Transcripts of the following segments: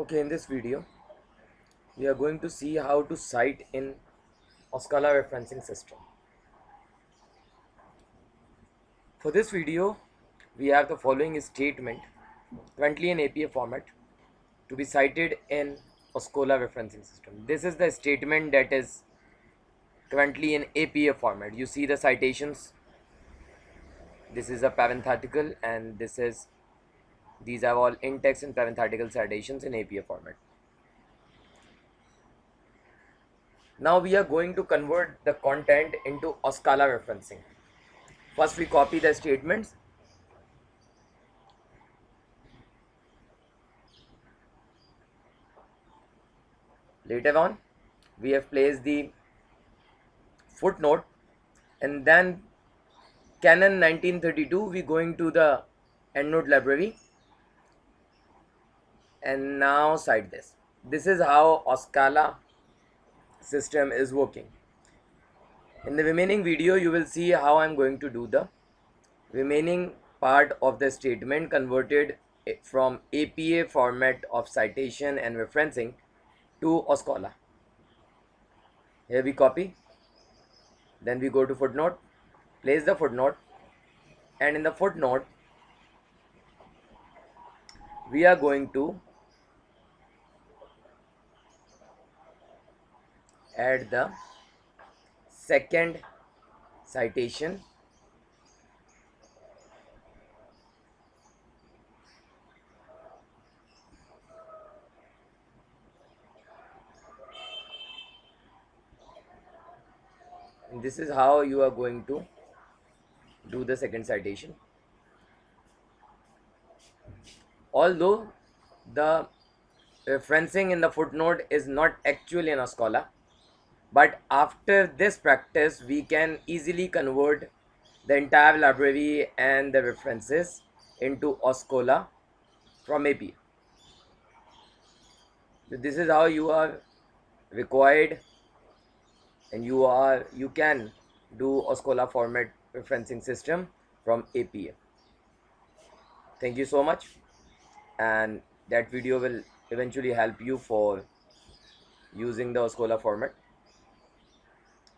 Okay, in this video, we are going to see how to cite in OSCOLA referencing system. For this video, we have the following statement currently in APA format to be cited in OSCOLA referencing system. This is the statement that is currently in APA format. You see the citations. This is a parenthetical, and these are all in text and parenthetical citations in APA format. Now we are going to convert the content into OSCOLA referencing. First we copy the statements. Later on, we have placed the footnote, and then Canon 1932 we going to the EndNote library and now cite this. This is how OSCOLA system is working. In the remaining video, you will see how I am going to do the remaining part of the statement converted from APA format of citation and referencing to OSCOLA. Here we copy, then we go to footnote, place the footnote, and in the footnote we are going to add the second citation and this is how you are going to do the second citation. Although the referencing in the footnote is not actually in OSCOLA, but after this practice we can easily convert the entire library and the references into OSCOLA from APA. So this is how you are required, and you can do OSCOLA format referencing system from APA. Thank you so much, and that video will eventually help you for using the OSCOLA format.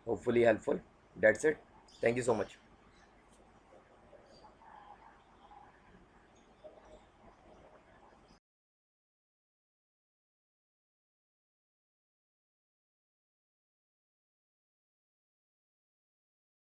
Hopefully helpful. That's it. Thank you so much.